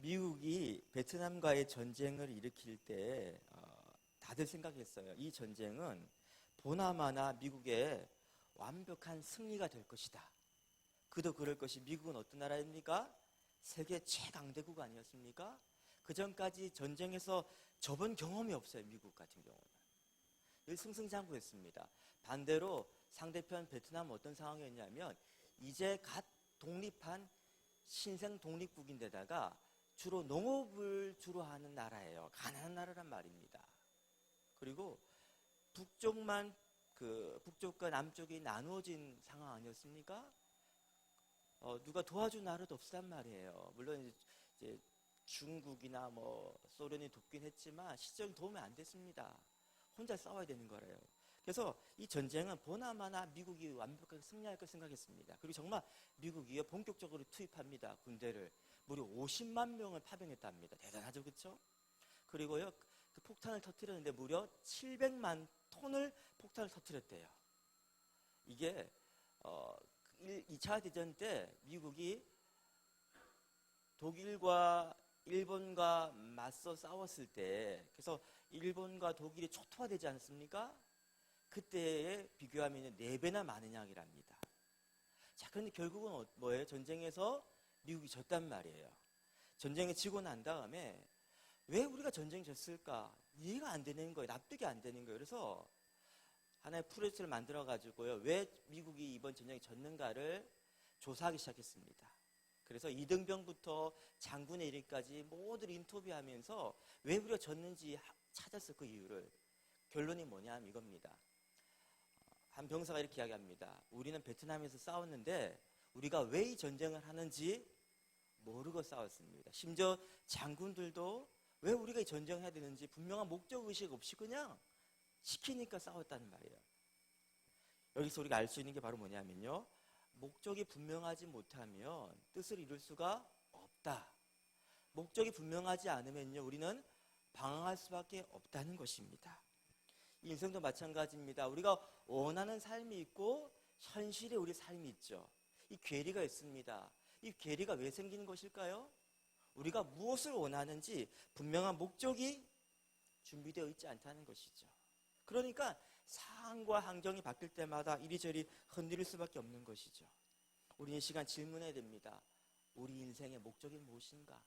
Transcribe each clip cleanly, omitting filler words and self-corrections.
미국이 베트남과의 전쟁을 일으킬 때 다들 생각했어요. 이 전쟁은 보나마나 미국의 완벽한 승리가 될 것이다. 그도 그럴 것이 미국은 어떤 나라입니까? 세계 최강대국 아니었습니까? 그 전까지 전쟁에서 져본 경험이 없어요. 미국 같은 경우는 늘 승승장구했습니다. 반대로 상대편 베트남은 어떤 상황이었냐면 이제 갓 독립한 신생 독립국인데다가 주로 농업을 주로 하는 나라예요. 가난한 나라란 말입니다. 그리고 북쪽과 남쪽이 나누어진 상황 아니었습니까? 누가 도와준 나라도 없단 말이에요. 물론 이제 중국이나 소련이 돕긴 했지만 실질적인 도움이 안 됐습니다. 혼자 싸워야 되는 거래요. 그래서 이 전쟁은 보나마나 미국이 완벽하게 승리할 걸 생각했습니다. 그리고 정말 미국이 본격적으로 투입합니다. 군대를 무려 50만 명을 파병했답니다. 대단하죠, 그렇죠? 그리고요, 그 폭탄을 터뜨렸는데 무려 700만 톤을 폭탄을 터뜨렸대요. 이게 2차 대전 때 미국이 독일과 일본과 맞서 싸웠을 때, 그래서 일본과 독일이 초토화되지 않았습니까? 그때에 비교하면 4배나 많은 양이랍니다. 자, 그런데 결국은 뭐예요? 전쟁에서 미국이 졌단 말이에요. 전쟁에 지고 난 다음에 왜 우리가 전쟁 졌을까? 이해가 안 되는 거예요. 납득이 안 되는 거예요. 그래서 하나의 프로젝트를 만들어 가지고요, 왜 미국이 이번 전쟁에 졌는가를 조사하기 시작했습니다. 그래서 이등병부터 장군의 일까지 모두를 인터뷰하면서 왜 우리가 졌는지 찾았을 그 이유를. 결론이 뭐냐면 이겁니다. 한 병사가 이렇게 이야기합니다. 우리는 베트남에서 싸웠는데 우리가 왜 이 전쟁을 하는지 모르고 싸웠습니다. 심지어 장군들도 왜 우리가 이 전쟁을 해야 되는지 분명한 목적의식 없이 그냥 시키니까 싸웠다는 말이에요. 여기서 우리가 알 수 있는 게 바로 뭐냐면요, 목적이 분명하지 못하면 뜻을 이룰 수가 없다. 목적이 분명하지 않으면요, 우리는 방황할 수밖에 없다는 것입니다. 인생도 마찬가지입니다. 우리가 원하는 삶이 있고 현실에 우리 삶이 있죠. 이 괴리가 있습니다. 이 괴리가 왜 생기는 것일까요? 우리가 무엇을 원하는지 분명한 목적이 준비되어 있지 않다는 것이죠. 그러니까 상황과 환경이 바뀔 때마다 이리저리 흔들릴 수밖에 없는 것이죠. 우리는 이 시간 질문해야 됩니다. 우리 인생의 목적이 무엇인가?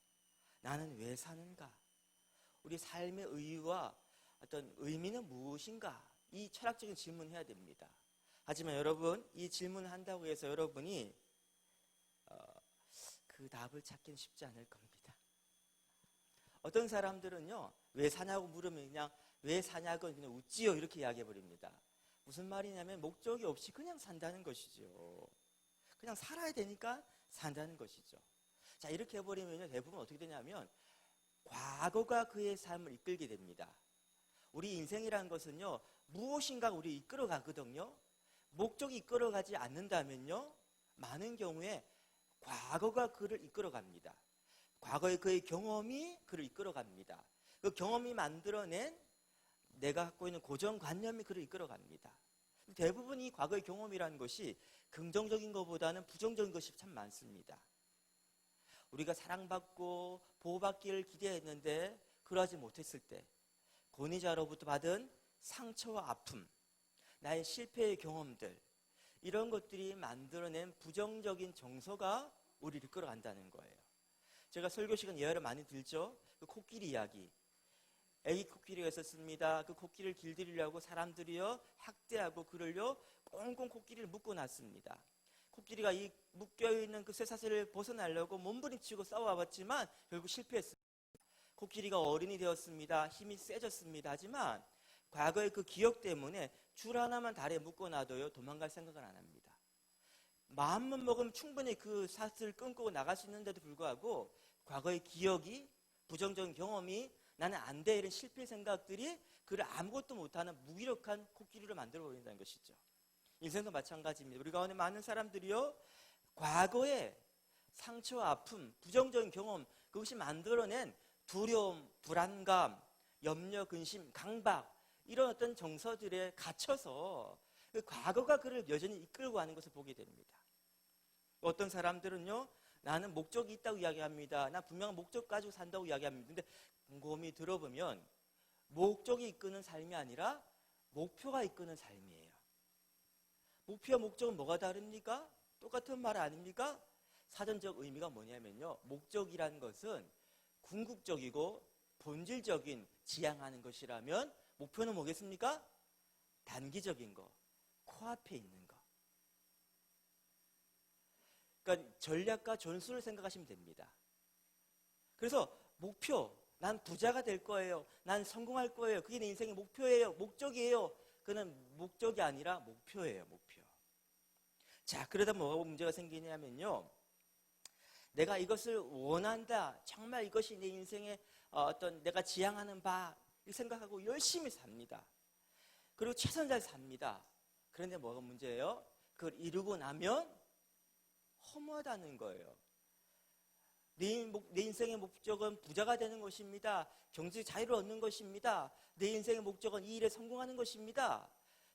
나는 왜 사는가? 우리 삶의 의의와 어떤 의미는 무엇인가? 이 철학적인 질문을 해야 됩니다. 하지만 여러분, 이 질문을 한다고 해서 여러분이 그 답을 찾기는 쉽지 않을 겁니다. 어떤 사람들은요, 왜 사냐고 물으면 그냥 왜 사냐고 그냥 웃지요 이렇게 이야기해버립니다. 무슨 말이냐면 목적이 없이 그냥 산다는 것이죠. 그냥 살아야 되니까 산다는 것이죠. 자, 이렇게 해버리면 대부분 어떻게 되냐면 과거가 그의 삶을 이끌게 됩니다. 우리 인생이라는 것은요, 무엇인가 우리 이끌어가거든요. 목적이 이끌어가지 않는다면요, 많은 경우에 과거가 그를 이끌어갑니다. 과거의 그의 경험이 그를 이끌어갑니다. 그 경험이 만들어낸 내가 갖고 있는 고정관념이 그를 이끌어갑니다. 대부분 이 과거의 경험이라는 것이 긍정적인 것보다는 부정적인 것이 참 많습니다. 우리가 사랑받고 보호받기를 기대했는데 그러하지 못했을 때, 권위자로부터 받은 상처와 아픔, 나의 실패의 경험들, 이런 것들이 만들어낸 부정적인 정서가 우리를 이끌어간다는 거예요. 제가 설교 시간 예화를 많이 들죠. 그 코끼리 이야기. 애기 코끼리가 있었습니다. 그 코끼리를 길들이려고 사람들이요, 학대하고 그를요, 꽁꽁 코끼리를 묶어놨습니다. 코끼리가 이 묶여있는 그 쇠사슬을 벗어나려고 몸부림치고 싸워봤지만 결국 실패했습니다. 코끼리가 어른이 되었습니다. 힘이 세졌습니다. 하지만 과거의 그 기억 때문에 줄 하나만 다리에 묶어놔도요, 도망갈 생각을 안 합니다. 마음만 먹으면 충분히 그 사슬을 끊고 나갈 수 있는데도 불구하고 과거의 기억이, 부정적인 경험이 나는 안 돼, 이런 실패 생각들이 그를 아무것도 못하는 무기력한 코끼리를 만들어버린다는 것이죠. 인생도 마찬가지입니다. 우리 가운데 많은 사람들이요, 과거의 상처와 아픔, 부정적인 경험, 그것이 만들어낸 두려움, 불안감, 염려, 근심, 강박, 이런 어떤 정서들에 갇혀서 그 과거가 그를 여전히 이끌고 가는 것을 보게 됩니다. 어떤 사람들은요, 나는 목적이 있다고 이야기합니다. 나 분명한 목적 가지고 산다고 이야기합니다. 근데 곰곰이 들어보면 목적이 이끄는 삶이 아니라 목표가 이끄는 삶이에요. 목표와 목적은 뭐가 다릅니까? 똑같은 말 아닙니까? 사전적 의미가 뭐냐면요, 목적이라는 것은 궁극적이고 본질적인 지향하는 것이라면 목표는 뭐겠습니까? 단기적인 거, 코앞에 있는 거. 그러니까 전략과 전술을 생각하시면 됩니다. 그래서 목표, 난 부자가 될 거예요. 난 성공할 거예요. 그게 내 인생의 목표예요. 목적이에요. 그는 목적이 아니라 목표예요. 목표. 자, 그러다 뭐가 문제가 생기냐면요, 내가 이것을 원한다, 정말 이것이 내 인생의 어떤 내가 지향하는 바, 이 생각하고 열심히 삽니다. 그리고 최선을 다해 삽니다. 그런데 뭐가 문제예요? 그걸 이루고 나면 허무하다는 거예요. 내 인생의 목적은 부자가 되는 것입니다. 경제적 자유를 얻는 것입니다. 내 인생의 목적은 이 일에 성공하는 것입니다.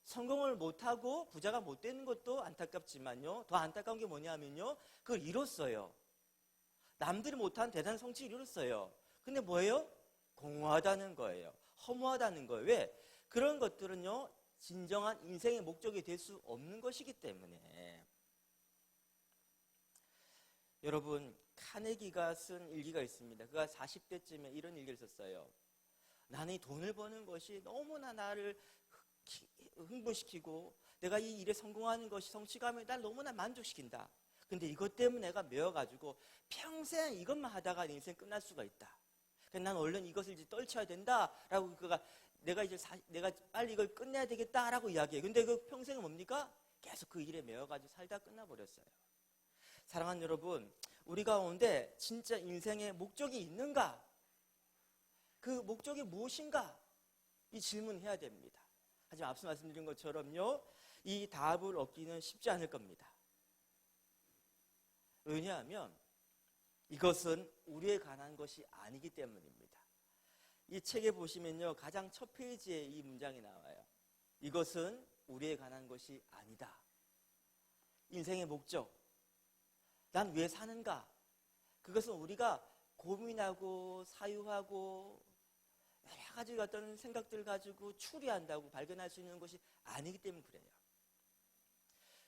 성공을 못하고 부자가 못 되는 것도 안타깝지만요, 더 안타까운 게 뭐냐면요, 그걸 이뤘어요. 남들이 못한 대단한 성취를 이뤘어요. 근데 뭐예요? 공허하다는 거예요. 허무하다는 거예요. 왜? 그런 것들은요, 진정한 인생의 목적이 될 수 없는 것이기 때문에. 여러분, 카네기가 쓴 일기가 있습니다. 그가 40대쯤에 이런 일기를 썼어요. 나는 이 돈을 버는 것이 너무나 나를 흥분시키고 내가 이 일에 성공하는 것이 성취감이 날 너무나 만족시킨다. 근데 이것 때문에 내가 매어가지고 평생 이것만 하다가 내 인생 끝날 수가 있다. 그래서 난 얼른 이것을 이제 떨쳐야 된다라고 그가 내가 빨리 이걸 끝내야 되겠다라고 이야기해요. 근데 그 평생은 뭡니까? 계속 그 일에 매어가지고 살다 끝나버렸어요. 사랑하는 여러분, 우리 가운데 진짜 인생의 목적이 있는가? 그 목적이 무엇인가? 이 질문해야 됩니다. 하지만 앞서 말씀드린 것처럼요, 이 답을 얻기는 쉽지 않을 겁니다. 왜냐하면 이것은 우리에 관한 것이 아니기 때문입니다. 이 책에 보시면요, 가장 첫 페이지에 이 문장이 나와요. 이것은 우리에 관한 것이 아니다. 인생의 목적, 난 왜 사는가? 그것은 우리가 고민하고 사유하고 여러 가지 어떤 생각들 가지고 추리한다고 발견할 수 있는 것이 아니기 때문에 그래요.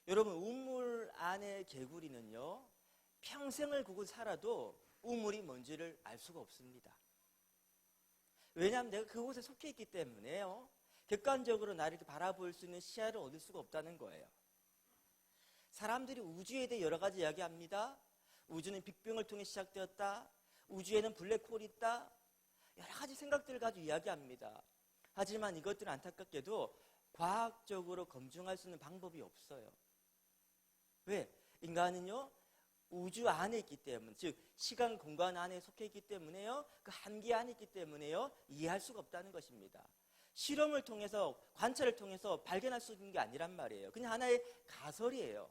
여러분, 우물 안의 개구리는요, 평생을 그곳 살아도 우물이 뭔지를 알 수가 없습니다. 왜냐하면 내가 그곳에 속해 있기 때문에요, 객관적으로 나를 이렇게 바라볼 수 있는 시야를 얻을 수가 없다는 거예요. 사람들이 우주에 대해 여러 가지 이야기합니다. 우주는 빅뱅을 통해 시작되었다. 우주에는 블랙홀이 있다. 여러 가지 생각들을 가지고 이야기합니다. 하지만 이것들은 안타깝게도 과학적으로 검증할 수 있는 방법이 없어요. 왜? 인간은요, 우주 안에 있기 때문에, 즉 시간 공간 안에 속해 있기 때문에요, 그 한계 안에 있기 때문에요, 이해할 수가 없다는 것입니다. 실험을 통해서, 관찰을 통해서 발견할 수 있는 게 아니란 말이에요. 그냥 하나의 가설이에요.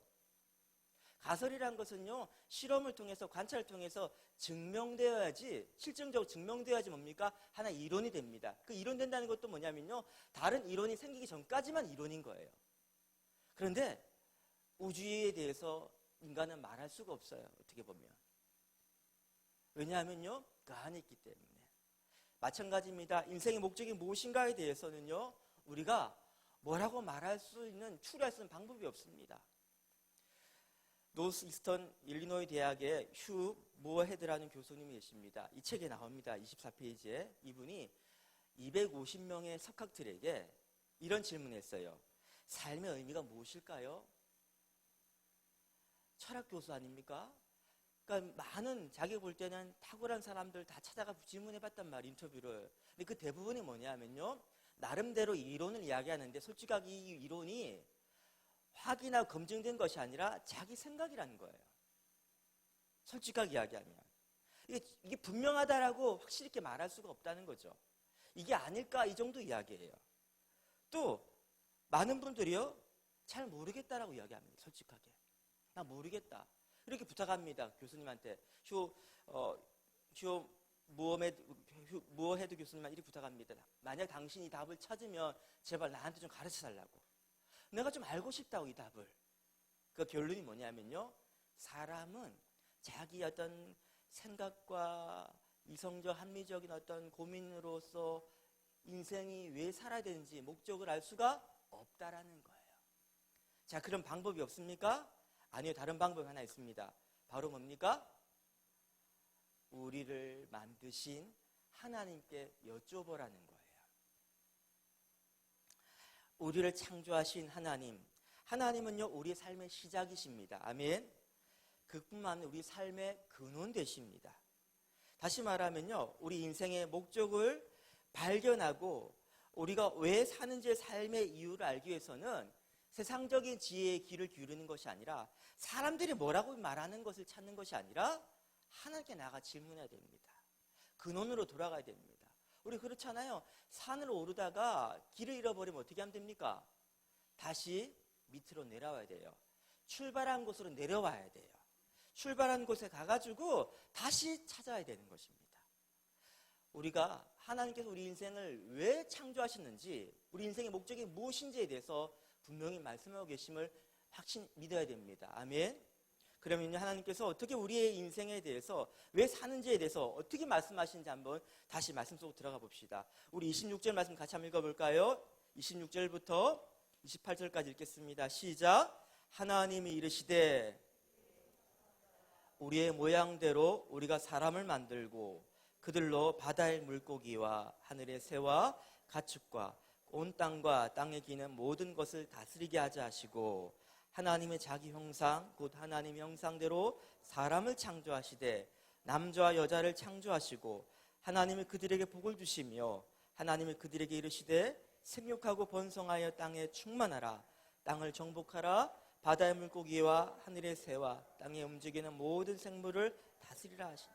가설이란 것은요, 실험을 통해서, 관찰을 통해서 증명되어야지, 실증적으로 증명되어야지 뭡니까? 하나의 이론이 됩니다. 그 이론 된다는 것도 뭐냐면요, 다른 이론이 생기기 전까지만 이론인 거예요. 그런데 우주에 대해서 인간은 말할 수가 없어요. 어떻게 보면. 왜냐하면요, 그 안에 있기 때문에. 마찬가지입니다. 인생의 목적이 무엇인가에 대해서는요, 우리가 뭐라고 말할 수 있는, 추리할 수 있는 방법이 없습니다. 노스 이스턴 일리노이 대학의 휴 무어헤드라는 교수님이 계십니다. 이 책에 나옵니다. 24페이지에. 이분이 250명의 석학들에게 이런 질문을 했어요. 삶의 의미가 무엇일까요? 철학 교수 아닙니까? 그러니까 많은, 자기가 볼 때는 탁월한 사람들 다 찾아가 질문해봤단 말이에요, 인터뷰를. 근데 그 대부분이 뭐냐면요, 나름대로 이론을 이야기하는데 솔직하게 이 이론이 확인하고 검증된 것이 아니라 자기 생각이라는 거예요. 솔직하게 이야기하면. 이게 분명하다라고 확실히 이렇게 말할 수가 없다는 거죠. 이게 아닐까, 이 정도 이야기예요. 또 많은 분들이요, 잘 모르겠다라고 이야기합니다. 솔직하게. 나 모르겠다. 이렇게 부탁합니다. 교수님한테. 휴 무어헤드 교수님한테 이렇게 부탁합니다. 만약 당신이 답을 찾으면 제발 나한테 좀 가르쳐 달라고. 내가 좀 알고 싶다고, 이 답을. 그 결론이 뭐냐면요, 사람은 자기 어떤 생각과 이성적 합리적인 어떤 고민으로서 인생이 왜 살아야 되는지 목적을 알 수가 없다라는 거예요. 자, 그런 방법이 없습니까? 아니요, 다른 방법이 하나 있습니다. 바로 뭡니까? 우리를 만드신 하나님께 여쭤보라는 거예요. 우리를 창조하신 하나님은요, 우리의 삶의 시작이십니다. 아멘. 그뿐만 아니라 우리 삶의 근원 되십니다. 다시 말하면요, 우리 인생의 목적을 발견하고 우리가 왜 사는지의 삶의 이유를 알기 위해서는 세상적인 지혜의 귀를 기울이는 것이 아니라 사람들이 뭐라고 말하는 것을 찾는 것이 아니라 하나님께 나가 질문해야 됩니다. 근원으로 돌아가야 됩니다. 우리 그렇잖아요. 산을 오르다가 길을 잃어버리면 어떻게 하면 됩니까? 다시 밑으로 내려와야 돼요. 출발한 곳으로 내려와야 돼요. 출발한 곳에 가가지고 다시 찾아야 되는 것입니다. 우리가 하나님께서 우리 인생을 왜 창조하셨는지, 우리 인생의 목적이 무엇인지에 대해서 분명히 말씀하고 계심을 확신 믿어야 됩니다. 아멘. 그러면 하나님께서 어떻게 우리의 인생에 대해서 왜 사는지에 대해서 어떻게 말씀하시는지 한번 다시 말씀 속으로 들어가 봅시다. 우리 26절 말씀 같이 한번 읽어볼까요? 26절부터 28절까지 읽겠습니다. 시작. 하나님이 이르시되 우리의 모양대로 우리가 사람을 만들고 그들로 바다의 물고기와 하늘의 새와 가축과 온 땅과 땅에 기는 모든 것을 다스리게 하자 하시고, 하나님의 자기 형상 곧 하나님 형상대로 사람을 창조하시되 남자와 여자를 창조하시고, 하나님이 그들에게 복을 주시며 하나님이 그들에게 이르시되 생육하고 번성하여 땅에 충만하라, 땅을 정복하라, 바다의 물고기와 하늘의 새와 땅에 움직이는 모든 생물을 다스리라 하시니.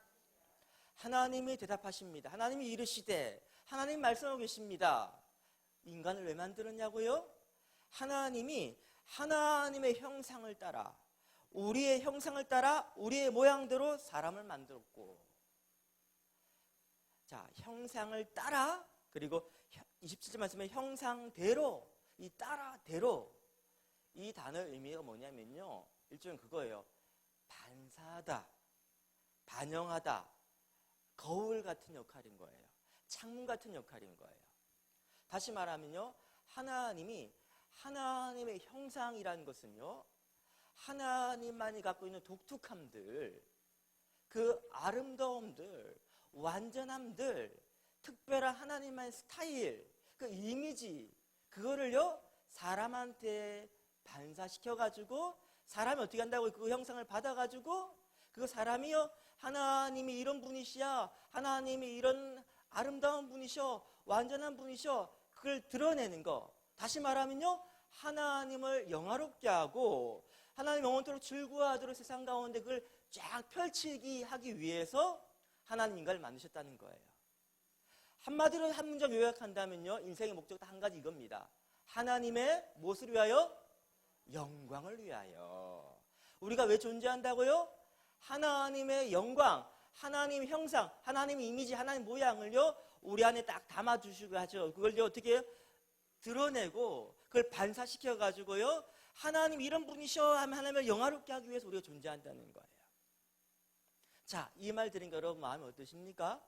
하나님이 대답하십니다. 하나님이 이르시되, 하나님 말씀하고 계십니다. 인간을 왜 만들었냐고요? 하나님이 하나님의 형상을 따라, 우리의 형상을 따라 우리의 모양대로 사람을 만들었고, 자, 형상을 따라, 그리고 27절 말씀에 형상대로, 이 따라대로, 이 단어의 의미가 뭐냐면요, 일종의 그거예요. 반사하다, 반영하다, 거울 같은 역할인 거예요. 창문 같은 역할인 거예요. 다시 말하면요, 하나님의 형상이라는 것은요, 하나님만이 갖고 있는 독특함들, 그 아름다움들, 완전함들, 특별한 하나님만의 스타일, 그 이미지, 그거를요 사람한테 반사시켜가지고 사람이 어떻게 한다고 그 형상을 받아가지고 그 사람이요, 하나님이 이런 분이시야, 하나님이 이런 아름다운 분이셔, 완전한 분이셔, 그걸 드러내는 거. 다시 말하면요, 하나님을 영화롭게 하고 하나님 영원토록 즐거워하도록 세상 가운데 그걸 쫙 펼치기 하기 위해서 하나님 인간을 만드셨다는 거예요. 한마디로 한 문장 요약한다면요, 인생의 목적 딱 한 가지 이겁니다. 하나님의 무엇을 위하여? 영광을 위하여. 우리가 왜 존재한다고요? 하나님의 영광, 하나님 형상, 하나님 이미지, 하나님 모양을요 우리 안에 딱 담아주시고 하죠. 그걸요 어떻게 해요? 드러내고 그걸 반사시켜 가지고요, 하나님 이런 분이셔 하면 하나님을 영화롭게 하기 위해서 우리가 존재한다는 거예요. 자, 이 말 들으니까 여러분 마음이 어떠십니까?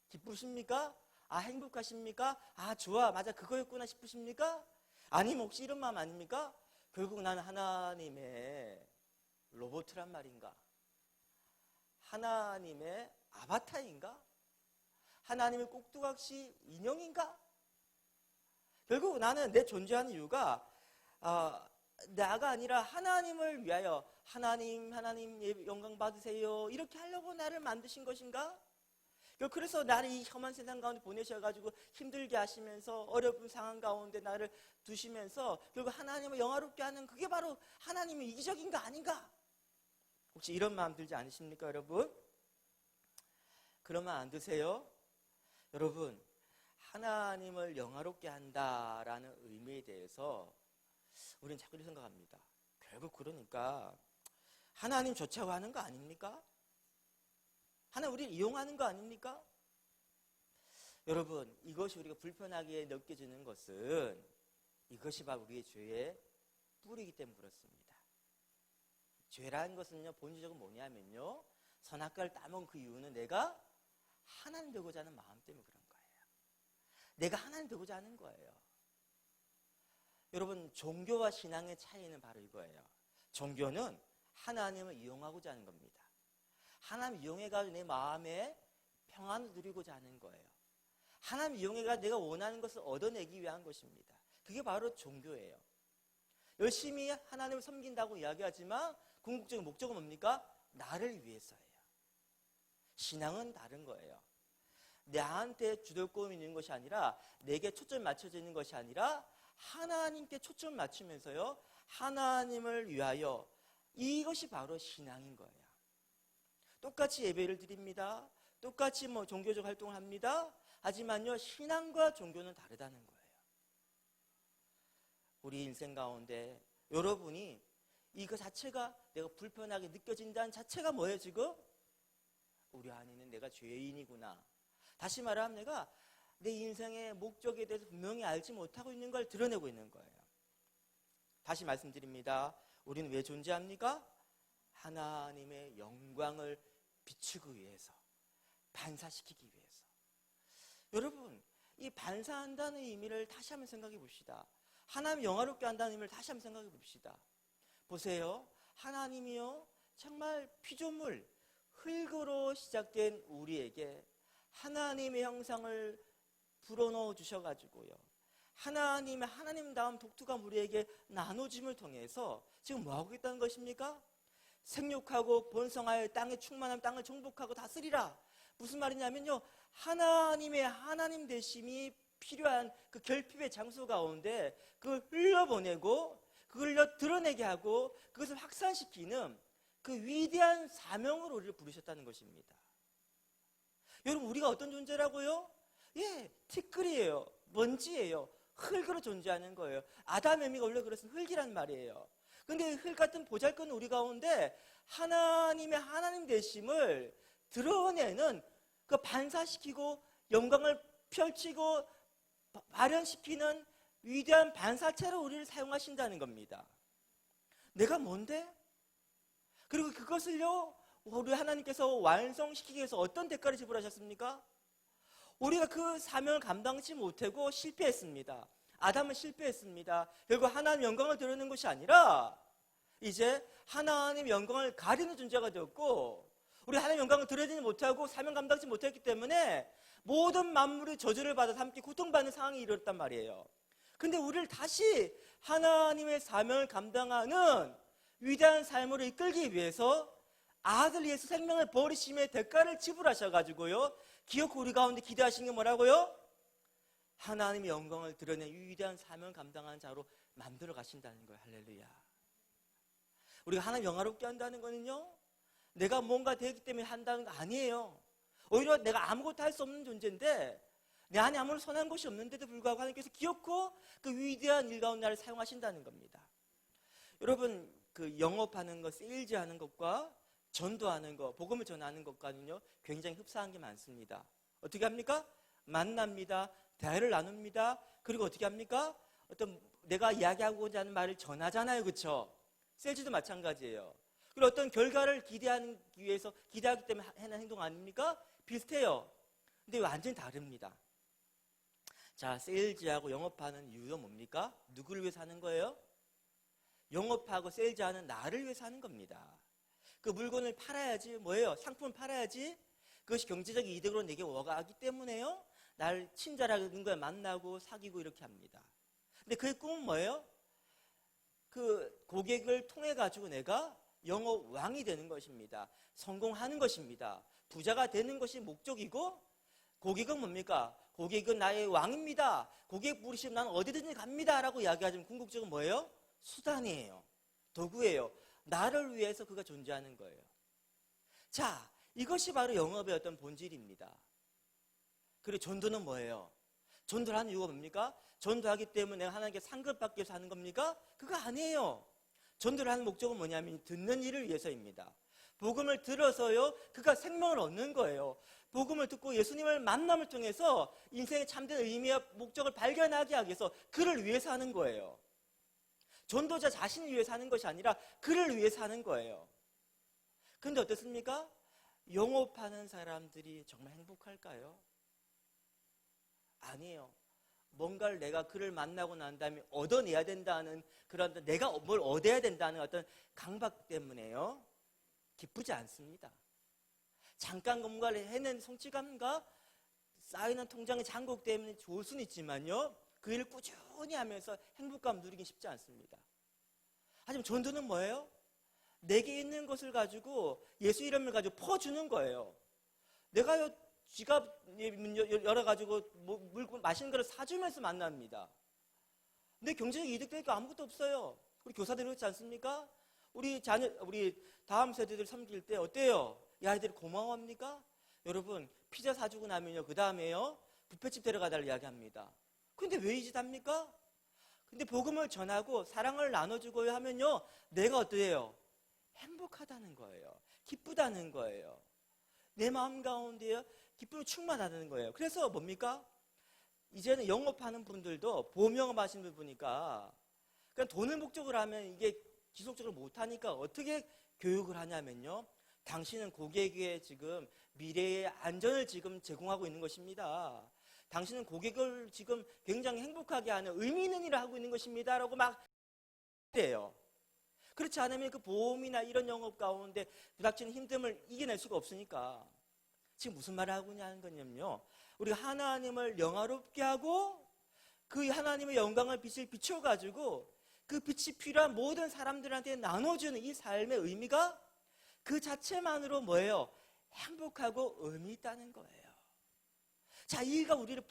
기쁘십니까? 아, 행복하십니까? 아, 좋아, 맞아, 그거였구나 싶으십니까? 아니면 혹시 이런 마음 아닙니까? 결국 나는 하나님의 로봇이란 말인가? 하나님의 아바타인가? 하나님의 꼭두각시 인형인가? 결국 나는 내 존재하는 이유가 나가 아니라 하나님을 위하여, 하나님 영광 받으세요 이렇게 하려고 나를 만드신 것인가? 그래서 나를 이 험한 세상 가운데 보내셔가지고 힘들게 하시면서 어려운 상황 가운데 나를 두시면서 결국 하나님을 영화롭게 하는, 그게 바로 하나님의 이기적인 거 아닌가? 혹시 이런 마음 들지 않으십니까, 여러분? 그러면 안 드세요? 여러분, 하나님을 영화롭게 한다라는 의미에 대해서 우리는 자꾸 이렇게 생각합니다. 결국 그러니까 하나님 좋자고 하는 거 아닙니까? 하나님 우리를 이용하는 거 아닙니까? 여러분, 이것이 우리가 불편하게 느껴지는 것은 이것이 바로 우리의 죄의 뿌리이기 때문에 그렇습니다. 죄라는 것은요, 본질적으로 뭐냐면요, 선악과를 따먹은 그 이유는 내가 하나님 되고자 하는 마음 때문에 그런 거예요. 내가 하나님 되고자 하는 거예요. 여러분, 종교와 신앙의 차이는 바로 이거예요. 종교는 하나님을 이용하고자 하는 겁니다. 하나님 이용해가지고 내 마음에 평안을 누리고자 하는 거예요. 하나님 이용해가지고 내가 원하는 것을 얻어내기 위한 것입니다. 그게 바로 종교예요. 열심히 하나님을 섬긴다고 이야기하지만 궁극적인 목적은 뭡니까? 나를 위해서예요. 신앙은 다른 거예요. 나한테 주도권이 있는 것이 아니라, 내게 초점이 맞춰져 있는 것이 아니라 하나님께 초점을 맞추면서요, 하나님을 위하여, 이것이 바로 신앙인 거예요. 똑같이 예배를 드립니다. 똑같이 종교적 활동을 합니다. 하지만요, 신앙과 종교는 다르다는 거예요. 우리 인생 가운데 여러분이 이거 자체가 내가 불편하게 느껴진다는 자체가 뭐예요 지금? 우리 안에는 내가 죄인이구나. 다시 말하면 내가 내 인생의 목적에 대해서 분명히 알지 못하고 있는 걸 드러내고 있는 거예요. 다시 말씀드립니다. 우리는 왜 존재합니까? 하나님의 영광을 비추기 위해서, 반사시키기 위해서. 여러분, 이 반사한다는 의미를 다시 한번 생각해 봅시다. 하나님 영화롭게 한다는 의미를 다시 한번 생각해 봅시다. 보세요. 하나님이요, 정말 피조물, 흙으로 시작된 우리에게 하나님의 형상을 불어넣어 주셔가지고요, 하나님다운 독특한 우리에게 나눠짐을 통해서 지금 뭐하고 있다는 것입니까? 생육하고 번성하여 땅에 충만한 땅을 정복하고 다스리라. 무슨 말이냐면요, 하나님의 하나님 되심이 필요한 그 결핍의 장소 가운데 그걸 흘려보내고 그걸 드러내게 하고 그것을 확산시키는 그 위대한 사명으로 우리를 부르셨다는 것입니다. 여러분, 우리가 어떤 존재라고요? 예, 티끌이에요. 먼지예요. 흙으로 존재하는 거예요. 아담 의미가 원래 그래서 흙이란 말이에요. 근데 흙 같은 보잘것없는 우리 가운데 하나님의 하나님 되심을 드러내는, 그 반사시키고 영광을 펼치고 발현시키는 위대한 반사체로 우리를 사용하신다는 겁니다. 내가 뭔데? 그리고 그것을요, 우리 하나님께서 완성시키기 위해서 어떤 대가를 지불하셨습니까? 우리가 그 사명을 감당치 못하고 실패했습니다. 아담은 실패했습니다. 결국 하나님 영광을 드러내는 것이 아니라 이제 하나님 영광을 가리는 존재가 되었고, 우리 하나님 영광을 드러내지 못하고 사명 감당치 못했기 때문에 모든 만물이 저주를 받아서 함께 고통받는 상황이 이르렀단 말이에요. 근데 우리를 다시 하나님의 사명을 감당하는 위대한 삶으로 이끌기 위해서 아들 예수 생명을 버리심의 대가를 지불하셔가지고요, 기어코 우리 가운데 기대하신 게 뭐라고요? 하나님의 영광을 드러내 위대한 사명을 감당하는 자로 만들어 가신다는 거예요. 할렐루야. 우리가 하나님 영화롭게 한다는 거는요, 내가 뭔가 되기 때문에 한다는 거 아니에요. 오히려 내가 아무것도 할 수 없는 존재인데, 내 안에 아무런 선한 것이 없는데도 불구하고 하나님께서 기어코 그 위대한 일 가운데 나를 사용하신다는 겁니다. 여러분, 그 영업하는 것, 세일즈하는 것과 전도하는 것, 복음을 전하는 것과는요 굉장히 흡사한 게 많습니다. 어떻게 합니까? 만납니다. 대화를 나눕니다. 그리고 어떻게 합니까? 어떤 내가 이야기하고자 하는 말을 전하잖아요. 그렇죠? 세일즈도 마찬가지예요. 그리고 어떤 결과를 기대하기 위해서, 기대하기 때문에 하는 행동 아닙니까? 비슷해요. 근데 완전히 다릅니다. 자, 세일즈하고 영업하는 이유가 뭡니까? 누구를 위해서 하는 거예요? 영업하고 세일즈하는 나를 위해서 하는 겁니다. 그 물건을 팔아야지, 뭐예요? 상품을 팔아야지 그것이 경제적 이득으로 내게 오가기 때문에요, 날 친절하게 거에 만나고 사귀고 이렇게 합니다. 근데 그의 꿈은 뭐예요? 그 고객을 통해 가지고 내가 영업 왕이 되는 것입니다. 성공하는 것입니다. 부자가 되는 것이 목적이고, 고객은 뭡니까? 고객은 나의 왕입니다. 고객 부르시면 나는 어디든지 갑니다 라고 이야기하지만 궁극적으로 뭐예요? 수단이에요. 도구예요. 나를 위해서 그가 존재하는 거예요. 자, 이것이 바로 영업의 어떤 본질입니다. 그리고 전도는 뭐예요? 전도를 하는 이유가 뭡니까? 전도하기 때문에 내가 하나님께 상급받기 위해서 하는 겁니까? 그거 아니에요. 전도를 하는 목적은 뭐냐면 듣는 일을 위해서입니다. 복음을 들어서요, 그가 생명을 얻는 거예요. 복음을 듣고 예수님을 만남을 통해서 인생의 참된 의미와 목적을 발견하게 하기 위해서 그를 위해서 하는 거예요. 전도자 자신을 위해서 하는 것이 아니라 그를 위해서 하는 거예요. 그런데 어떻습니까? 영업하는 사람들이 정말 행복할까요? 아니에요. 뭔가를 내가 그를 만나고 난 다음에 얻어내야 된다는 그런 내가 뭘 얻어야 된다는 어떤 강박 때문에요. 기쁘지 않습니다. 잠깐 뭔가를 해낸 성취감과 쌓이는 통장의 잔고 때문에 좋을 수는 있지만요. 그 일을 꾸준히 하면서 행복감 누리기 쉽지 않습니다. 하지만 전도는 뭐예요? 내게 있는 것을 가지고 예수 이름을 가지고 퍼주는 거예요. 내가 지갑 열어가지고 물건 마시는 거를 사주면서 만납니다. 근데 경제적 이득 될 게 아무것도 없어요. 우리 교사들 그렇지 않습니까? 우리 다음 세대들 섬길 때 어때요? 이 아이들이 고마워합니까? 여러분 피자 사주고 나면요 그 다음에요 뷔페집 데려가달라 이야기합니다. 근데 왜 이 짓 합니까? 근데 복음을 전하고 사랑을 나눠주고 하면요 내가 어때요? 행복하다는 거예요. 기쁘다는 거예요. 내 마음 가운데요 기쁨이 충만하다는 거예요. 그래서 뭡니까? 이제는 영업하는 분들도 보험 영업하시는 분 보니까 그냥 돈을 목적으로 하면 이게 지속적으로 못하니까 어떻게 교육을 하냐면요 당신은 고객의 지금 미래의 안전을 지금 제공하고 있는 것입니다. 당신은 고객을 지금 굉장히 행복하게 하는 의미 있는 일을 하고 있는 것입니다 라고 막 해요. 그렇지 않으면 그 보험이나 이런 영업 가운데 부닥치는 힘듦을 이겨낼 수가 없으니까 지금 무슨 말을 하고 있냐는 거냐면요 우리가 하나님을 영화롭게 하고 그 하나님의 영광을 빛을 비춰가지고 그 빛이 필요한 모든 사람들한테 나눠주는 이 삶의 의미가 그 자체만으로 뭐예요? 행복하고 의미 있다는 거예요. 자, 이가 우리를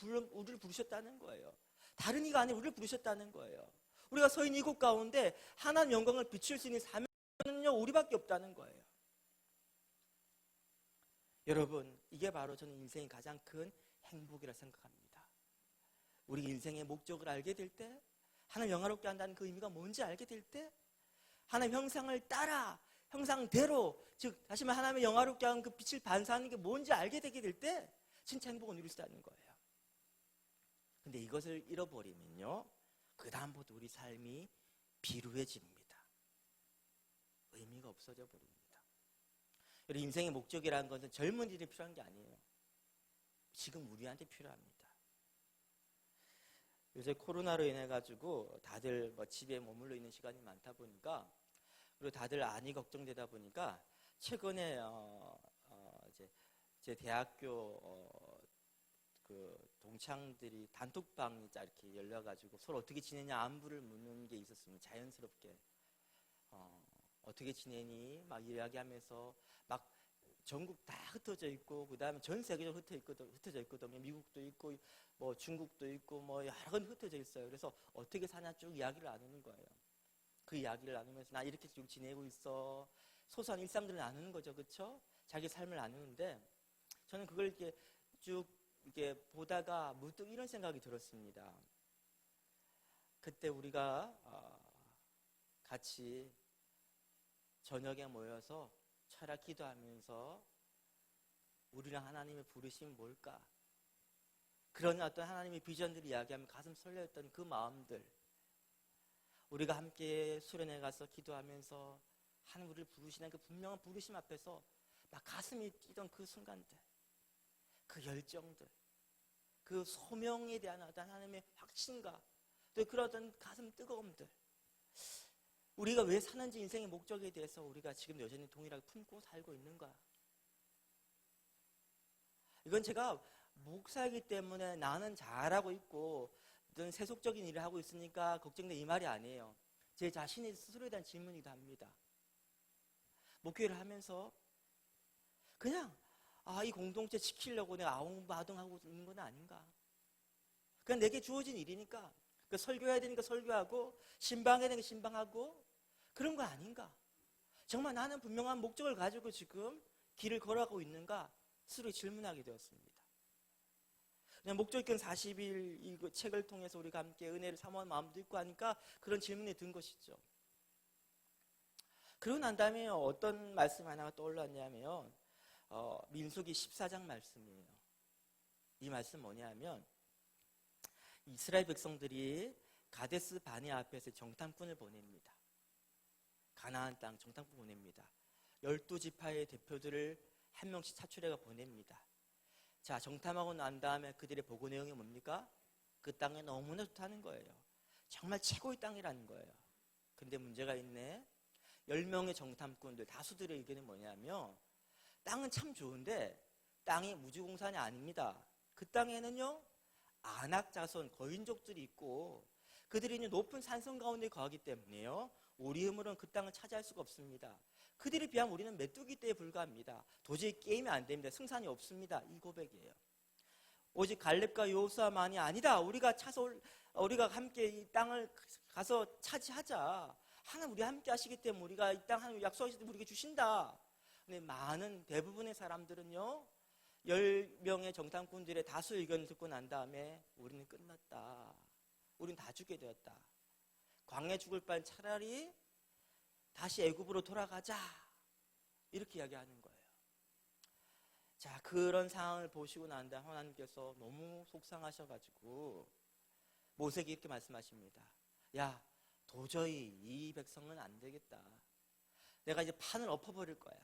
부르셨다는 거예요. 다른 이가 아니라 우리를 부르셨다는 거예요. 우리가 서 있는 이곳 가운데 하나님 영광을 비출 수 있는 사명은요 우리밖에 없다는 거예요. 여러분 이게 바로 저는 인생의 가장 큰 행복이라 생각합니다. 우리 인생의 목적을 알게 될 때 하나님 영화롭게 한다는 그 의미가 뭔지 알게 될 때 하나님 형상을 따라 형상대로 즉 다시 말하면 하나님의 영화롭게 하는 그 빛을 반사하는 게 뭔지 알게 되게 될 때 진짜 행복을 누릴 수 있다는 거예요. 근데 이것을 잃어버리면요 그 다음부터 우리 삶이 비루해집니다. 의미가 없어져 버립니다. 여러분 인생의 목적이라는 것은 젊은이들이 필요한 게 아니에요. 지금 우리한테 필요합니다. 요새 코로나로 인해 가지고 다들 뭐 집에 머물러 있는 시간이 많다 보니까 그리고 다들 안이 걱정되다 보니까 최근에 이제 제 대학교 그 동창들이 단톡방이 이렇게 열려가지고 서로 어떻게 지내냐 안부를 묻는 게 있었습니다. 자연스럽게 어떻게 지내니 막 이야기하면서 막 전국 다 흩어져 있고 그 다음에 전 세계적으로 흩어져 있거든요. 미국도 있고 뭐 중국도 있고 뭐 여러 건 흩어져 있어요. 그래서 어떻게 사냐 쭉 이야기를 나누는 거예요. 그 이야기를 나누면서 나 이렇게 쭉 지내고 있어. 소소한 일상들을 나누는 거죠, 그렇죠? 자기 삶을 나누는데 저는 그걸 이렇게 쭉 이렇게 보다가 문득 이런 생각이 들었습니다. 그때 우리가 같이 저녁에 모여서 철학 기도하면서 우리랑 하나님의 부르심이 뭘까? 그런 어떤 하나님의 비전들을 이야기하면 가슴 설레었던 그 마음들 우리가 함께 수련회 가서 기도하면서 하나님 우리를 부르시는 그 분명한 부르심 앞에서 막 가슴이 뛰던 그 순간들 그 열정들 그 소명에 대한 어떤 하나님의 확신과 또 그런 어떤 가슴 뜨거움들 우리가 왜 사는지 인생의 목적에 대해서 우리가 지금 여전히 동일하게 품고 살고 있는가? 이건 제가 목사이기 때문에 나는 잘하고 있고 어떤 세속적인 일을 하고 있으니까 걱정돼 이 말이 아니에요. 제 자신의 스스로에 대한 질문이기도 합니다. 목회를 하면서 그냥 이 공동체 지키려고 내가 아웅바둥하고 있는 건 아닌가? 그냥 내게 주어진 일이니까 그 설교해야 되니까 설교하고 신방해야 되니까 신방하고 그런 거 아닌가? 정말 나는 분명한 목적을 가지고 지금 길을 걸어가고 있는가? 스스로 질문하게 되었습니다. 목적 있건 40일 이 책을 통해서 우리가 함께 은혜를 사모하는 마음도 있고 하니까 그런 질문이 든 것이죠. 그러고 난 다음에 어떤 말씀 하나가 떠올랐냐면 민수기 14장 말씀이에요. 이 말씀 뭐냐면 이스라엘 백성들이 가데스 바네 앞에서 정탐꾼을 보냅니다. 가나안 땅 정탐꾼 보냅니다. 12지파의 대표들을 한 명씩 차출해가 보냅니다. 자, 정탐하고 난 다음에 그들의 보고 내용이 뭡니까? 그 땅에 너무나 좋다는 거예요. 정말 최고의 땅이라는 거예요. 근데 문제가 있네. 10명의 정탐꾼들 다수들의 의견은 뭐냐면 땅은 참 좋은데 땅이 무주공산이 아닙니다. 그 땅에는요 안악 자손 거인족들이 있고 그들이 높은 산성 가운데 거하기 때문에요 우리 힘으로는 그 땅을 차지할 수가 없습니다. 그들에 비하면 우리는 메뚜기 떼에 불과합니다. 도저히 게임이 안 됩니다. 승산이 없습니다. 이 고백이에요. 오직 갈렙과 여호수아만이 아니다. 우리가 함께 이 땅을 가서 차지하자. 하나님 우리 함께 하시기 때문에 우리가 이 땅 하나님 약속하실 때 우리에게 주신다. 근데 많은 대부분의 사람들은요 10명의 정탐꾼들의 다수 의견을 듣고 난 다음에 우리는 끝났다. 우리는 다 죽게 되었다. 광야에 죽을 바엔 차라리 다시 애굽으로 돌아가자. 이렇게 이야기하는 거예요. 자, 그런 상황을 보시고 난 다음에 하나님께서 너무 속상하셔가지고 모세에게 이렇게 말씀하십니다. 야, 도저히 이 백성은 안 되겠다. 내가 이제 판을 엎어버릴 거야.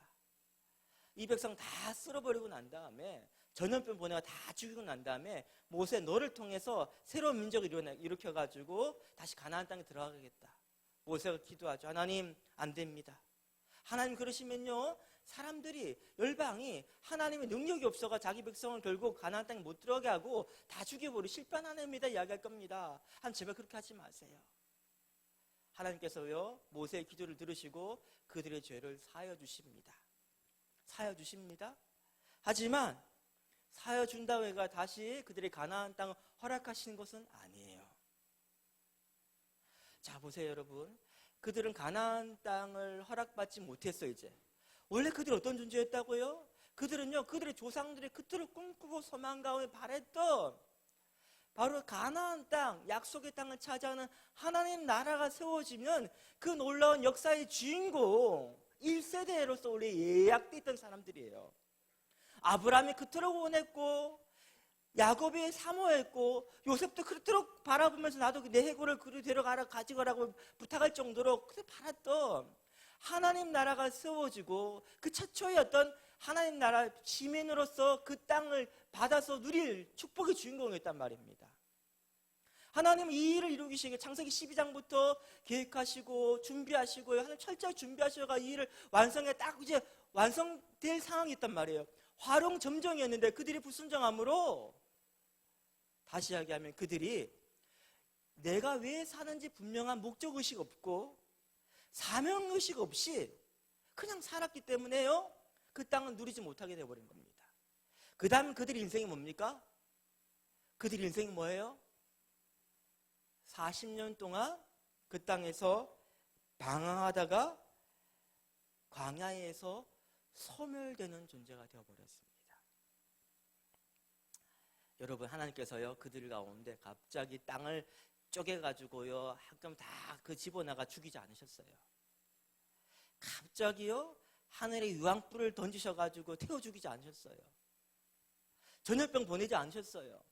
이 백성 다 쓸어버리고 난 다음에 전염병 보내가 다 죽이고 난 다음에 모세 너를 통해서 새로운 민족을 일으켜가지고 다시 가나안 땅에 들어가겠다. 모세가 기도하죠. 하나님 안 됩니다. 하나님 그러시면요 사람들이 열방이 하나님의 능력이 없어가 자기 백성을 결국 가나안 땅에 못 들어가게 하고 다 죽여버리고 실패한 하나님이다 이야기할 겁니다. 하나님 제발 그렇게 하지 마세요. 하나님께서요 모세의 기도를 들으시고 그들의 죄를 사하여 주십니다. 사하여 주십니다. 하지만 사하여 준다고 해가 다시 그들의 가나안 땅을 허락하시는 것은 아니에요. 자 보세요 여러분. 그들은 가나안 땅을 허락받지 못했어요. 이제 원래 그들이 어떤 존재였다고요? 그들은요 그들의 조상들의 그토록 꿈꾸고 소망 가운데 바랬던 바로 가나안 땅, 약속의 땅을 차지하는 하나님 나라가 세워지면 그 놀라운 역사의 주인공 1세대로서 원래 예약되어 있던 사람들이에요. 아브라함이 그토록 원했고 야곱이 사모했고 요셉도 그토록 바라보면서 나도 내 해골을 그리 데려가라 가지고라고 부탁할 정도로 그렇게 바랐던 하나님 나라가 세워지고 그 최초의 어떤 하나님 나라 시민으로서 그 땅을 받아서 누릴 축복의 주인공이었단 말입니다. 하나님은 이 일을 이루기 위해 창세기 12장부터 계획하시고 준비하시고 하나님 철저히 준비하셔가 이 일을 완성해 딱 이제 완성될 상황이 있단 말이에요. 화룡점정이었는데 그들이 불순종함으로 다시 이야기하면 그들이 내가 왜 사는지 분명한 목적의식 없고 사명의식 없이 그냥 살았기 때문에요 그 땅을 누리지 못하게 되어버린 겁니다. 그 다음 그들의 인생이 뭡니까? 그들의 인생이 뭐예요? 40년 동안 그 땅에서 방황하다가 광야에서 소멸되는 존재가 되어버렸습니다. 여러분 하나님께서요 그들 가운데 갑자기 땅을 쪼개가지고요 한꺼번에 다 그 집어나가 죽이지 않으셨어요. 갑자기요 하늘에 유황불을 던지셔가지고 태워 죽이지 않으셨어요. 전염병 보내지 않으셨어요.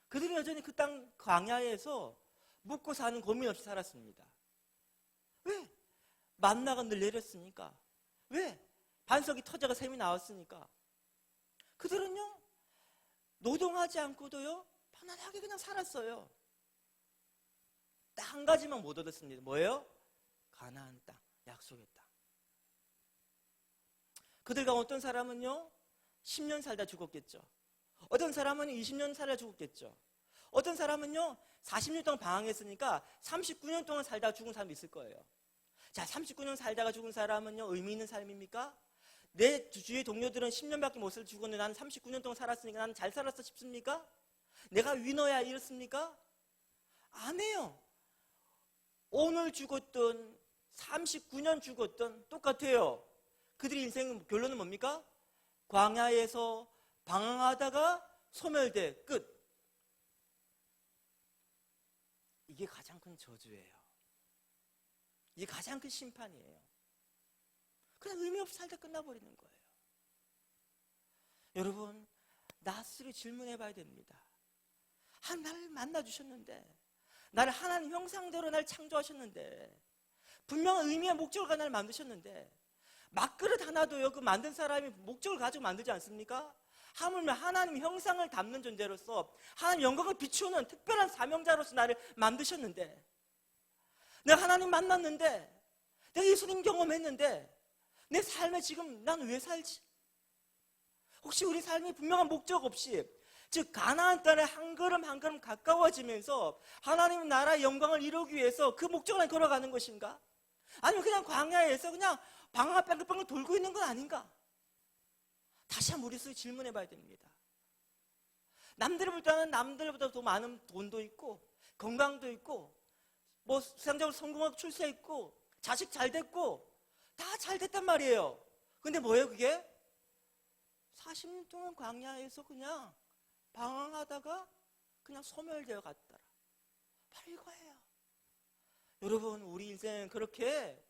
그들은 여전히 그 땅 광야에서 묵고 사는 고민 없이 살았습니다. 왜? 만나가 늘 내렸으니까. 왜? 반석이 터져가 샘이 나왔으니까. 그들은요 노동하지 않고도요 편안하게 그냥 살았어요. 딱 한 가지만 못 얻었습니다. 뭐예요? 가나안 땅, 약속의 땅. 그들 가운데 어떤 사람은요 10년 살다 죽었겠죠. 어떤 사람은 20년 살다 죽었겠죠. 어떤 사람은요 40년 동안 방황했으니까 39년 동안 살다가 죽은 사람이 있을 거예요. 자, 39년 살다가 죽은 사람은요 의미 있는 삶입니까? 내 주위의 동료들은 10년밖에 못 살고 죽었는데 나는 39년 동안 살았으니까 나는 잘 살았어 싶습니까? 내가 위너야 이렇습니까? 아니에요. 오늘 죽었던 39년 죽었던 똑같아요. 그들의 인생 결론은 뭡니까? 광야에서 방황하다가 소멸돼 끝. 이게 가장 큰 저주예요. 이게 가장 큰 심판이에요. 그냥 의미 없이 살다 끝나버리는 거예요. 여러분 낯으로 질문해 봐야 됩니다. 나를 만나주셨는데 나를 하나님 형상대로 날 창조하셨는데 분명한 의미와 목적을 나를 만드셨는데 밥그릇 하나도요, 그 만든 사람이 목적을 가지고 만들지 않습니까? 하물며 하나님 형상을 담는 존재로서 하나님 영광을 비추는 특별한 사명자로서 나를 만드셨는데, 내가 하나님 만났는데, 내가 예수님 경험했는데, 내 삶에 지금 난 왜 살지? 혹시 우리 삶이 분명한 목적 없이, 즉 가나안 땅에 한 걸음 한 걸음 가까워지면서 하나님 나라의 영광을 이루기 위해서 그 목적을 걸어가는 것인가? 아니면 그냥 광야에서 그냥 방아 뺑글뺑글 돌고 있는 건 아닌가? 다시 한번 우리 스스로 질문해 봐야 됩니다. 남들보다 더 많은 돈도 있고 건강도 있고 뭐 세상적으로 성공하고 출세했고 자식 잘 됐고 다 잘 됐단 말이에요. 근데 뭐예요 그게? 40년 동안 광야에서 그냥 방황하다가 그냥 소멸되어 갔더라. 바로 이거예요. 여러분, 우리 인생은 그렇게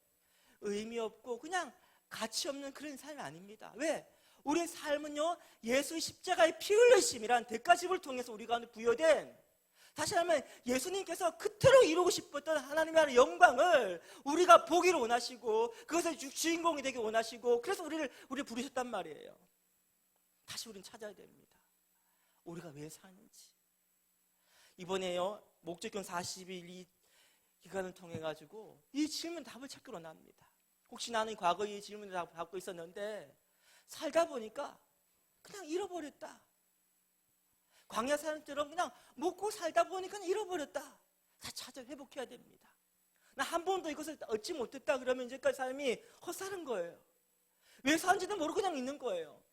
의미 없고 그냥 가치 없는 그런 삶이 아닙니다. 왜? 우리 삶은요, 예수의 십자가의 피 흘리심이란 대가집을 통해서 우리 가운데 부여된, 다시 하면 예수님께서 그토록 이루고 싶었던 하나님의 영광을 우리가 보기를 원하시고 그것의 주인공이 되기 원하시고, 그래서 우리를 부르셨단 말이에요. 다시 우리는 찾아야 됩니다. 우리가 왜 사는지. 이번에요, 목적경 40일 이 기간을 통해 가지고 이 질문 답을 찾기로 원합니다. 혹시 나는 과거에 이 질문을 다 받고 있었는데 살다 보니까 그냥 잃어버렸다. 광야 사람처럼 그냥 먹고 살다 보니까 잃어버렸다. 다 찾아 회복해야 됩니다. 나 한 번도 이것을 얻지 못했다 그러면 이제까지 삶이 헛살은 거예요. 왜 사는지도 모르고 그냥 있는 거예요.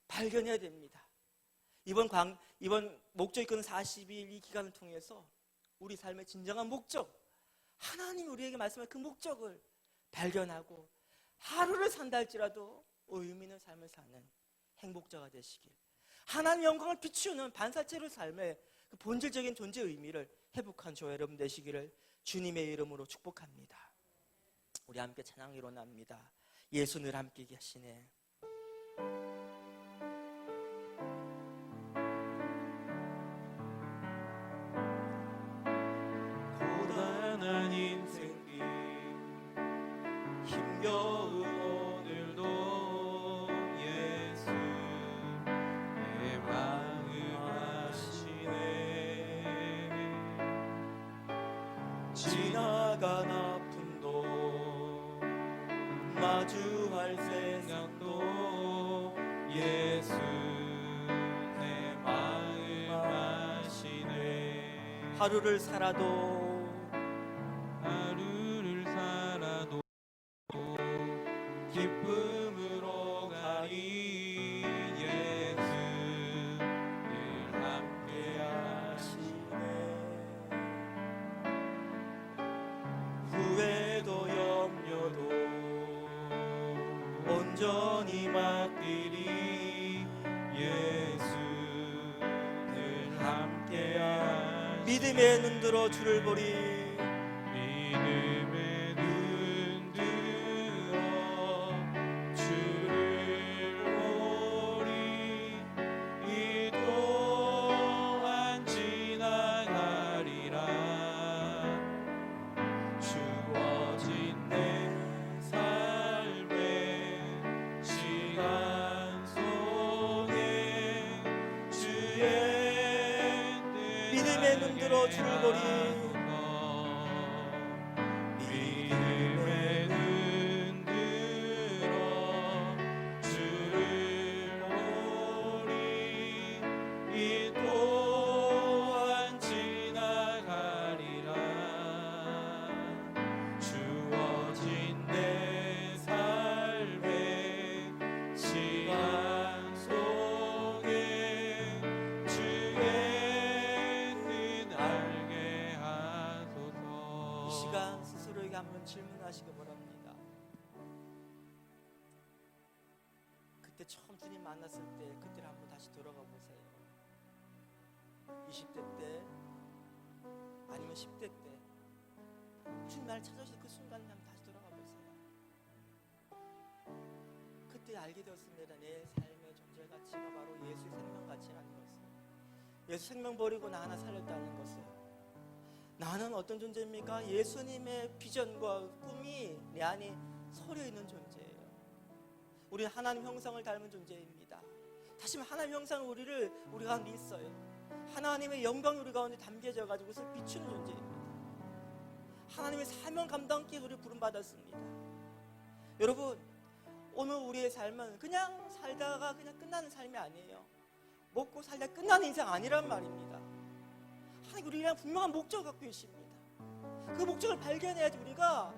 발견해야 됩니다. 이번 목적이권 40일 이 기간을 통해서 우리 삶의 진정한 목적, 하나님이 우리에게 말씀한 그 목적을 발견하고 하루를 산다 할지라도 의미 있는 삶을 사는 행복자가 되시길, 하나님 영광을 비추는 반사체로 삶의 그 본질적인 존재의 의미를 회복한 저와 여러분 되시기를 주님의 이름으로 축복합니다. 우리 함께 찬양 일어납니다. 예수 늘 함께 계시네. 고단한 인생길 힘겨운 오늘도 예수 내 마음 아시네. 지나간 아픔도 마주할 생각도 예수 내 마음 아시네. 하루를 살아도 기쁨으로 가리 예수 늘 함께 하시네. 후회도 염려도 온전히 맡기리 예수 늘 함께 하시네. 믿음의 눈 들어 주를 보리. 믿음의 눈 들어 주를 보리. 이 또한 지나가리라. 주어진 내 삶의 시간 속에 주의 믿음의 눈 들어 주를 보리. 믿음의 눈 들어 주를 보리. 이 또한 지나가리라. 주어진 내 삶의 시간 속에 주의 뜻 알게 하소서. 이 시간 스스로에게 한번 질문하시기 바랍니다. 그때 처음 주님 만났을 때 그때를 한번 다시 돌아가 보세요. 20대 때 아니면 10대 때 주님 나를 찾아오실 그 순간을 한번 다시 돌아가 보세요. 그때 알게 되었습니다. 내 삶의 존재 가치가 바로 예수의 생명 가치라는 것을. 예수 생명 버리고 나 하나 살렸다는 것을. 나는 어떤 존재입니까? 예수님의 비전과 꿈이 내 안에 서려 있는 존재예요. 우리는 하나님 형상을 닮은 존재입니다. 다시 말해 하나님 형상은 우리 가운데 있어요. 하나님의 영광이 우리 가운데 담겨져 가지고 그래서 비추는 존재입니다. 하나님의 사명 감당께 우리 부름받았습니다. 여러분, 오늘 우리의 삶은 그냥 살다가 그냥 끝나는 삶이 아니에요. 먹고 살다 끝나는 인생 아니란 말입니다. 하나님 우리랑 분명한 목적을 갖고 계십니다. 그 목적을 발견해야지 우리가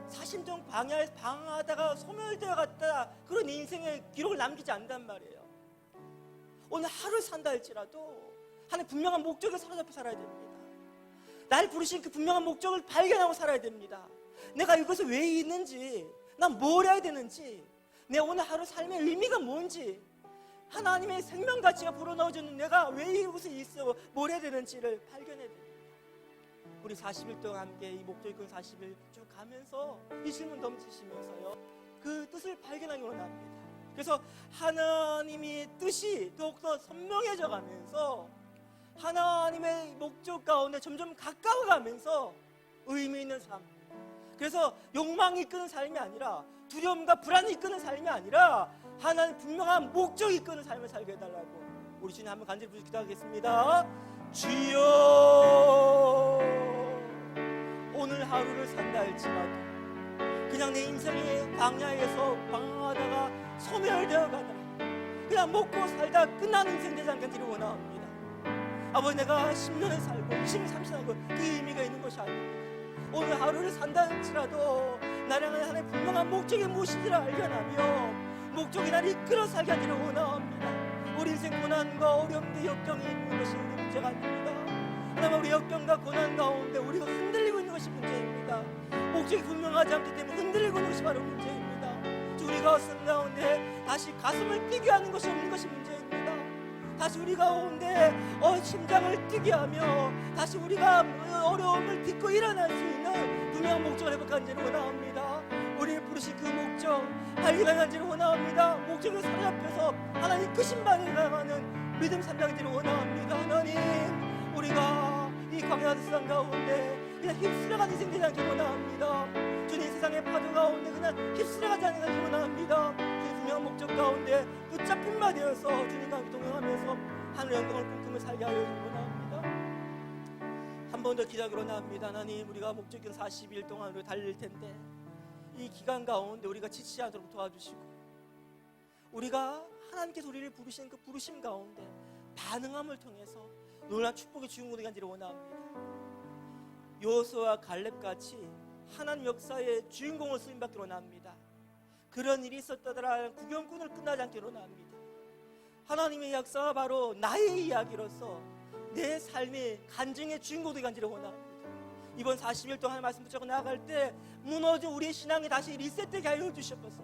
사심정 방황하다가 소멸되어 갔다 그런 인생의 기록을 남기지 않는단 말이에요. 오늘 하루 산다 할지라도 하나님 분명한 목적에 사로잡혀 살아야 됩니다. 날 부르신 그 분명한 목적을 발견하고 살아야 됩니다. 내가 이것을 왜 있는지, 난 뭘 해야 되는지, 내 오늘 하루 삶의 의미가 뭔지, 하나님의 생명가치가 불어넣어주는 내가 왜 이곳에 있어, 뭘 해야 되는지를 발견해야 됩니다. 우리 40일 동안 함께 이 목적 있는 40일 쭉 가면서 이 질문 던지시면서요, 그 뜻을 발견하기 원합니다. 그래서 하나님의 뜻이 더욱더 선명해져 가면서 하나님의 목적 가운데 점점 가까워가면서 의미 있는 삶, 그래서 욕망이 이끄는 삶이 아니라 두려움과 불안이 이끄는 삶이 아니라 하나님 분명한 목적이 이끄는 삶을 살게 해달라고 우리 주님 한번 간절히 부르짖 기도하겠습니다. 주여, 오늘 하루를 산다 할지라도 그냥 내 인생의 광야에서 방황하다가 소멸되어 가다가 그냥 먹고 살다 끝나는 인생 되지 않기를 원합니다. 아버지, 내가 10년을 살고 20년, 30년 살고 그 의미가 있는 것이 아닙니다. 오늘 하루를 산다 할지라도 나를 하나의 분명한 목적이 무엇인지를 알견하며 목적이 나를 이끌어 살게 하기를 원합니다. 우리 인생 고난과 어려움과 역경이 있는 것이 우리 문제가 아닙니다. 하나님, 우리 역경과 고난 가운데 우리가 흔들리고 있는 것이 문제입니다. 목적이 분명하지 않기 때문에 흔들리고 있는 것이 바로 문제입니다. 우리가 가슴 가운데 다시 가슴을 뛰게 하는 것이 없는 것이 문제입니다. 다시 우리 가운데 심장을 뛰게 하며 다시 우리가 어려움을 딛고 일어날 수 있는 분명한 목적을 회복하기를 원합니다. 우리를 부르신 그 목적 발견하기를 원합니다. 목적을 사로잡혀서 하나님 크신 바를 나가는 믿음 산다기를 원합니다. 하나님, 우리가 이 광야 세상 가운데 그냥 휩쓸려가는 인생 되지 않기를 원합니다. 주님, 세상의 파도 가운데 그냥 휩쓸려가지 않기를 원합니다. 그 분명한 목적 가운데 붙잡힌 바 되어서 주님과 함께 동행하면서 하늘 영광을 꿈꾸며 살게 하여 원합니다. 한 번 더 기도하기로 원합니다. 하나님, 우리가 목적인 40일 동안 우리가 달릴 텐데 이 기간 가운데 우리가 지치지 않도록 도와주시고 우리가 하나님께서 우리를 부르신 그 부르심 가운데 반응함을 통해서 놀라운 축복의 주인공이 되기를 원합니다. 여호수아와 갈렙같이 하나님 역사의 주인공을 쓰임받기로 원합니다. 그런 일이 있었다더라 구경꾼을 끝나지 않기로 원합니다. 하나님의 역사가 바로 나의 이야기로서 내 삶의 간증의 주인공이 되기를 원합니다. 이번 40일 동안 말씀 붙잡고 나아갈 때 무너진 우리의 신앙이 다시 리셋되게 하여 주셔서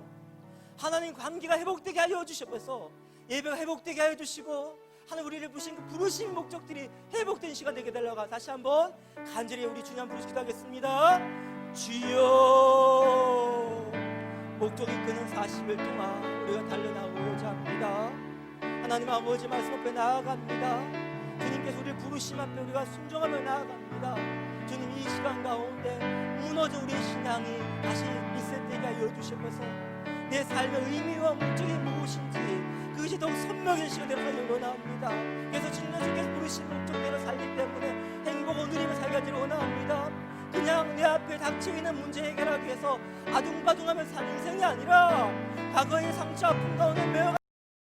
하나님 관계가 회복되게 하여 주셔서 예배가 회복되게 하여 주시고 하나님 우리를 부르신 그 부르신 목적들이 회복된 시간 되게 달라가 다시 한번 간절히 우리 주님 부르시기 기도하겠습니다. 주여, 목적이 이끄는 40일 동안 우리가 달려나오고자 합니다. 하나님 아버지 말씀 앞에 나아갑니다. 주님께서 우리를 부르심 앞에 우리가 순종하며 나아갑니다. 주님, 이 시간 가운데 무너진 우리의 신앙이 다시 리셋되게 하여 주셔서 내 삶의 의미와 목적이 무엇인지 그것이 더욱 선명해진 시간 되게 하여 원합니다. 그래서 주님께서 부르신 목적대로 살기 때문에 행복한 누림을 살게 하기를 원합니다. 그냥 내 앞에 닥쳐있는 문제 해결하기 위해서 아둥바둥하며 사는 인생이 아니라 과거의 상처 아픔 가운데 매어가는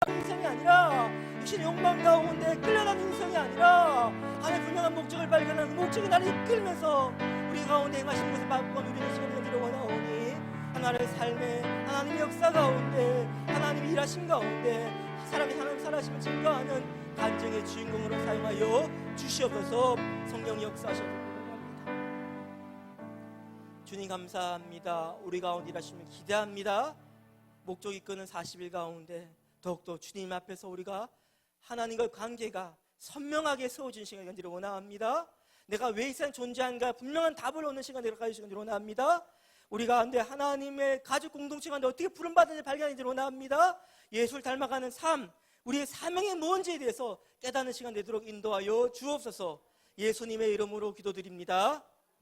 인생이 아니라 육신의 욕망 가운데 끌려가는 인생이 아니라 하나님의 분명한 목적을 발견하는 그 목적이 나를 이끌면서 우리 가운데 행하시는 것을 마음껏 누리는 시간이 되기를 원하오니 하나님의 삶에 하나님의 역사 가운데 하나님의 일하심 가운데 사람이 하나님 살아심을 증거하는 간증의 주인공으로 사용하여 주시옵소서. 성령 역사하셔서 원합니다. 주님 감사합니다. 우리 가운데 일하심을 기대합니다. 목적 이끄는 40일 가운데 더욱더 주님 앞에서 우리가 하나님과의 관계가 선명하게 세워진 시간이 되기를 원합니다. 내가 왜 이 세상에 존재한가 분명한 답을 얻는 시간이 되기를 원합니다. 우리 가운데 하나님의 가족 공동체 가운데 어떻게 부름받는지 발견하기를 원합니다. 예수를 닮아가는 삶, 우리의 사명이 뭔지에 대해서 깨닫는 시간 되도록 인도하여 주옵소서. 예수님의 이름으로 기도드립니다.